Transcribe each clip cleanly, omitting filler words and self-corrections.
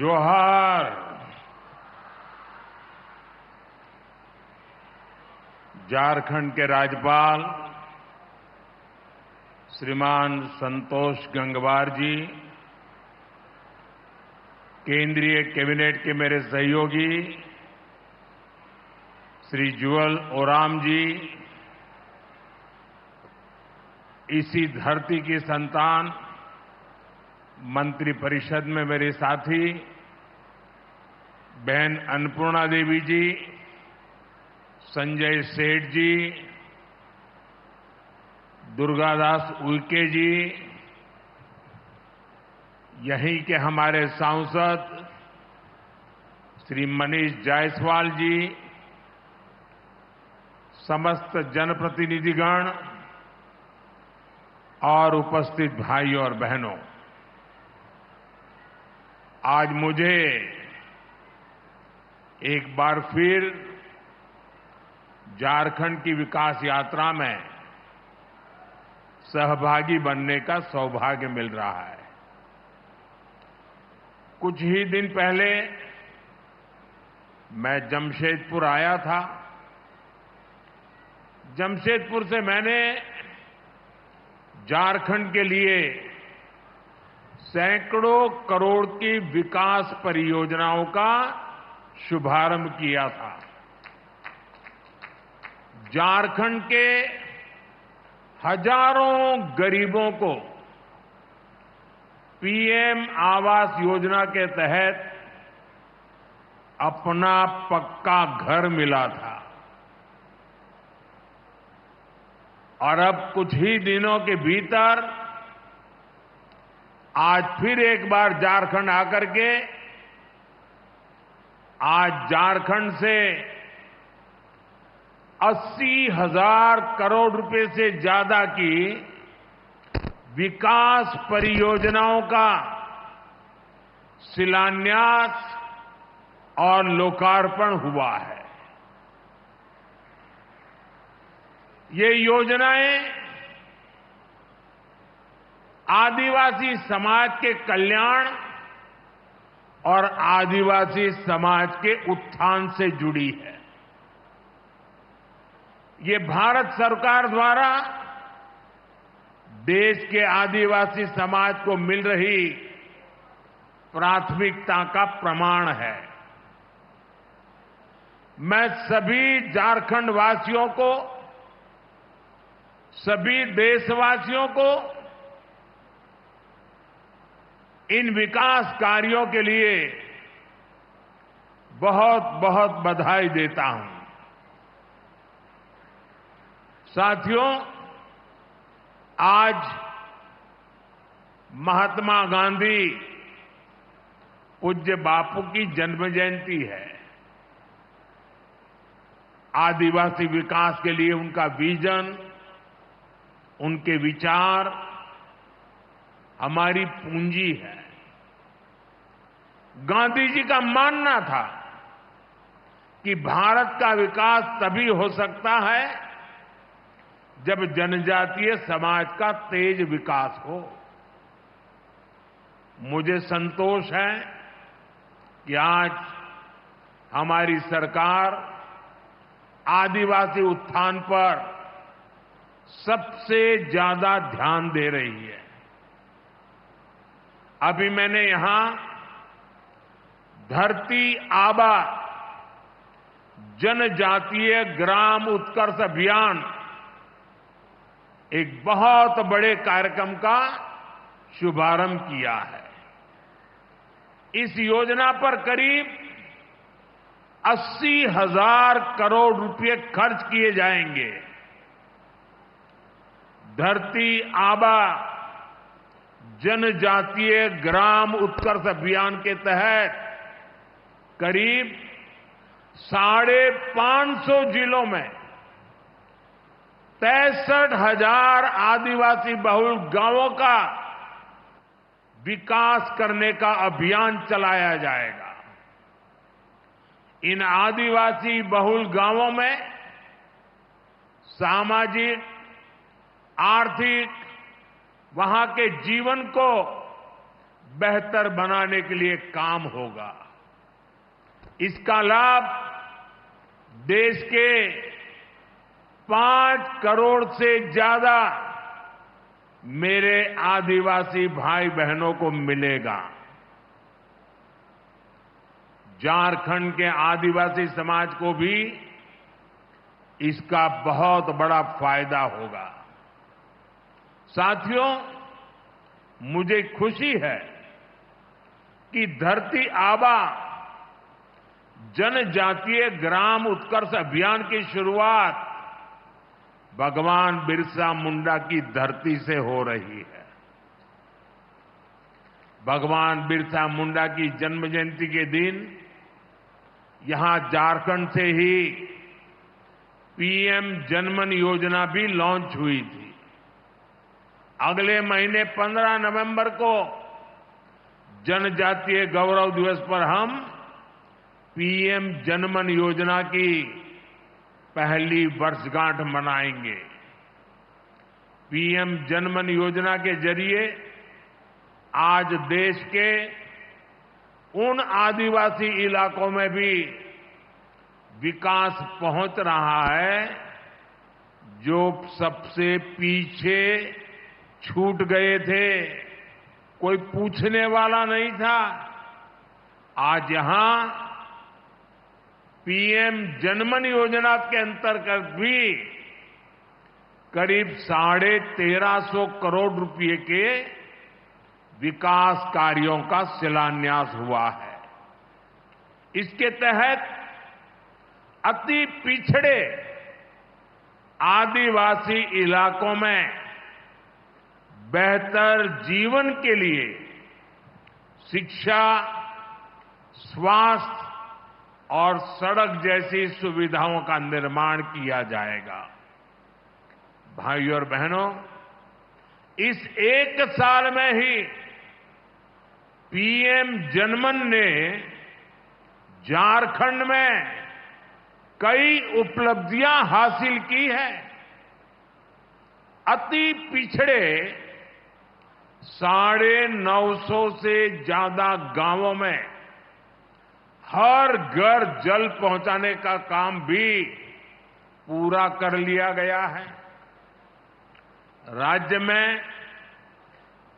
जोहार। झारखंड के राज्यपाल श्रीमान संतोष गंगवार जी, केंद्रीय कैबिनेट के मेरे सहयोगी श्री जुअल ओराम जी, इसी धरती की संतान मंत्रिपरिषद में मेरे साथी बहन अन्नपूर्णा देवी जी, संजय सेठ जी, दुर्गादास उइके जी, यहीं के हमारे सांसद श्री मनीष जायसवाल जी, समस्त जनप्रतिनिधिगण और उपस्थित भाइयों और बहनों, आज मुझे एक बार फिर झारखंड की विकास यात्रा में सहभागी बनने का सौभाग्य मिल रहा है। कुछ ही दिन पहले मैं जमशेदपुर आया था। जमशेदपुर से मैंने झारखंड के लिए सैकड़ों करोड़ की विकास परियोजनाओं का शुभारंभ किया था। झारखंड के हजारों गरीबों को पीएम आवास योजना के तहत अपना पक्का घर मिला था और अब कुछ ही दिनों के भीतर आज फिर एक बार झारखंड आकर के आज झारखंड से 80,000 करोड़ रुपए से ज्यादा की विकास परियोजनाओं का शिलान्यास और लोकार्पण हुआ है। ये योजनाएं आदिवासी समाज के कल्याण और आदिवासी समाज के उत्थान से जुड़ी है। ये भारत सरकार द्वारा देश के आदिवासी समाज को मिल रही प्राथमिकता का प्रमाण है। मैं सभी झारखंड वासियों को, सभी देशवासियों को इन विकास कार्यों के लिए बहुत बहुत बधाई देता हूं। साथियों, आज महात्मा गांधी पूज्य बापू की जन्म जयंती है। आदिवासी विकास के लिए उनका विजन, उनके विचार हमारी पूंजी है। गांधी जी का मानना था कि भारत का विकास तभी हो सकता है जब जनजातीय समाज का तेज विकास हो। मुझे संतोष है कि आज हमारी सरकार आदिवासी उत्थान पर सबसे ज्यादा ध्यान दे रही है। अभी मैंने यहां धरती आबा जनजातीय ग्राम उत्कर्ष अभियान, एक बहुत बड़े कार्यक्रम का शुभारंभ किया है। इस योजना पर करीब 80,000 करोड़ रुपए खर्च किए जाएंगे। धरती आबा जनजातीय ग्राम उत्कर्ष अभियान के तहत करीब 550 जिलों में 63,000 आदिवासी बहुल गांवों का विकास करने का अभियान चलाया जाएगा। इन आदिवासी बहुल गांवों में सामाजिक, आर्थिक, वहां के जीवन को बेहतर बनाने के लिए काम होगा। इसका लाभ देश के 5 करोड़ से ज्यादा मेरे आदिवासी भाई बहनों को मिलेगा। झारखंड के आदिवासी समाज को भी इसका बहुत बड़ा फायदा होगा। साथियों, मुझे खुशी है कि धरती आबा जनजातीय ग्राम उत्कर्ष अभियान की शुरुआत भगवान बिरसा मुंडा की धरती से हो रही है। भगवान बिरसा मुंडा की जन्म जयंती के दिन यहां झारखंड से ही पीएम जनमन योजना भी लॉन्च हुई थी। अगले महीने 15 नवंबर को जनजातीय गौरव दिवस पर हम पीएम जनमन योजना की पहली वर्षगांठ मनाएंगे। पीएम जनमन योजना के जरिए आज देश के उन आदिवासी इलाकों में भी विकास पहुंच रहा है जो सबसे पीछे छूट गए थे। कोई पूछने वाला नहीं था। आज यहां पीएम जनमन योजना के अंतर्गत भी करीब 1350 करोड़ रुपए के विकास कार्यों का शिलान्यास हुआ है। इसके तहत अति पिछड़े आदिवासी इलाकों में बेहतर जीवन के लिए शिक्षा, स्वास्थ्य और सड़क जैसी सुविधाओं का निर्माण किया जाएगा। भाइयों और बहनों, इस एक साल में ही पीएम जनमन ने झारखंड में कई उपलब्धियां हासिल की हैं। अति पिछड़े 950 से ज्यादा गांवों में हर घर जल पहुंचाने का काम भी पूरा कर लिया गया है। राज्य में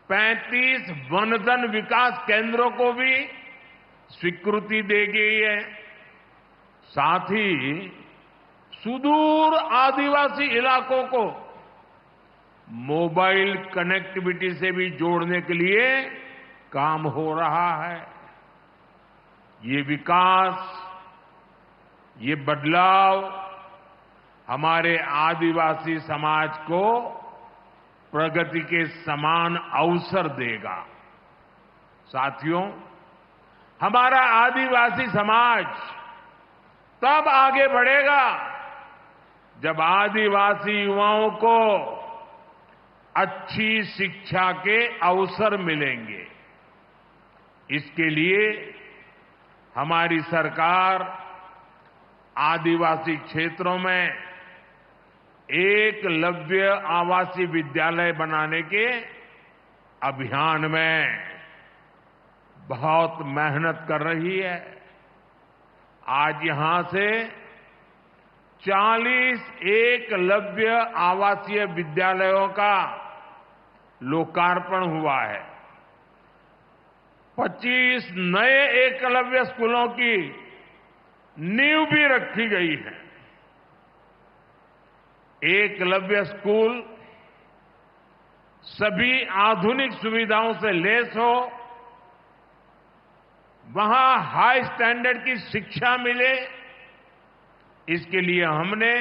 35 वनधन विकास केंद्रों को भी स्वीकृति दे गई है। साथ ही सुदूर आदिवासी इलाकों को मोबाइल कनेक्टिविटी से भी जोड़ने के लिए काम हो रहा है। ये विकास, ये बदलाव हमारे आदिवासी समाज को प्रगति के समान अवसर देगा। साथियों, हमारा आदिवासी समाज तब आगे बढ़ेगा जब आदिवासी युवाओं को अच्छी शिक्षा के अवसर मिलेंगे। इसके लिए हमारी सरकार आदिवासी क्षेत्रों में एकलव्य आवासीय विद्यालय बनाने के अभियान में बहुत मेहनत कर रही है। आज यहां से 40 एकलव्य आवासीय विद्यालयों का लोकार्पण हुआ है। 25 नए एकलव्य स्कूलों की नींव भी रखी गई है। एकलव्य स्कूल सभी आधुनिक सुविधाओं से लैस हो, वहां हाई स्टैंडर्ड की शिक्षा मिले, इसके लिए हमने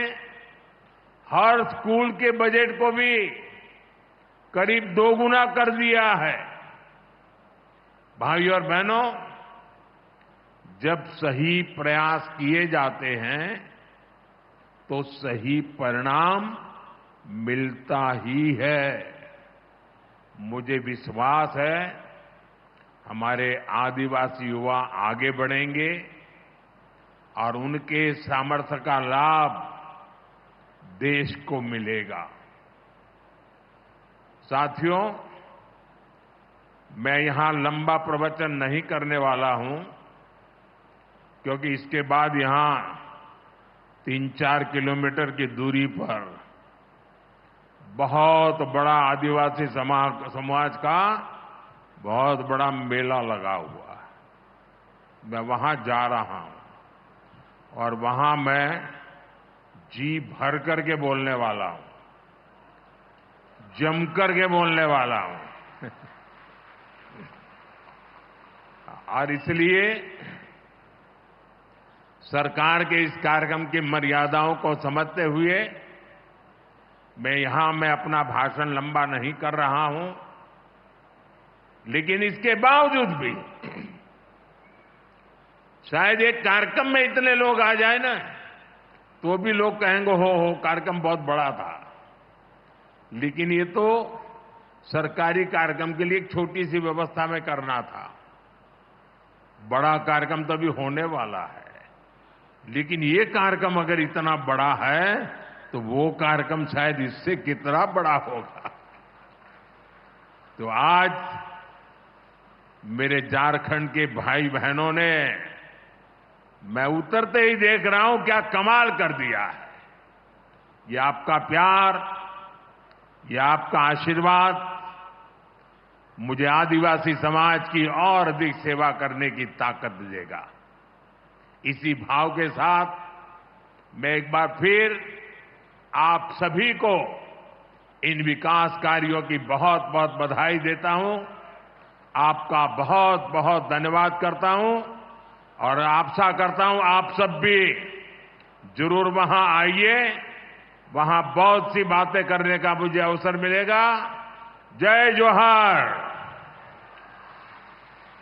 हर स्कूल के बजट को भी करीब 2 गुना कर दिया है। भाइयों और बहनों, जब सही प्रयास किए जाते हैं तो सही परिणाम मिलता ही है। मुझे विश्वास है हमारे आदिवासी युवा आगे बढ़ेंगे और उनके सामर्थ्य का लाभ देश को मिलेगा। साथियों, मैं यहां लंबा प्रवचन नहीं करने वाला हूं, क्योंकि इसके बाद यहां 3-4 किलोमीटर की दूरी पर बहुत बड़ा आदिवासी समाज का बहुत बड़ा मेला लगा हुआ है। मैं वहां जा रहा हूं और वहां मैं जी भर करके बोलने वाला हूं, जम करके बोलने वाला हूं। और इसलिए सरकार के इस कार्यक्रम की मर्यादाओं को समझते हुए मैं अपना भाषण लंबा नहीं कर रहा हूं, लेकिन इसके बावजूद भी शायद एक कार्यक्रम में इतने लोग आ जाए ना, तो भी लोग कहेंगे हो कार्यक्रम बहुत बड़ा था। लेकिन ये तो सरकारी कार्यक्रम के लिए एक छोटी सी व्यवस्था में करना था। बड़ा कार्यक्रम तो अभी होने वाला है, लेकिन ये कार्यक्रम अगर इतना बड़ा है तो वो कार्यक्रम शायद इससे कितना बड़ा होगा। तो आज मेरे झारखंड के भाई बहनों ने, मैं उतरते ही देख रहा हूं क्या कमाल कर दिया है। ये आपका प्यार, ये आपका आशीर्वाद मुझे आदिवासी समाज की और अधिक सेवा करने की ताकत देगा। इसी भाव के साथ मैं एक बार फिर आप सभी को इन विकास कार्यों की बहुत बहुत बधाई देता हूं, आपका बहुत बहुत धन्यवाद करता हूं और आशा करता हूं आप सब भी जरूर वहां आइए, वहां बहुत सी बातें करने का मुझे अवसर मिलेगा। जय जोहार।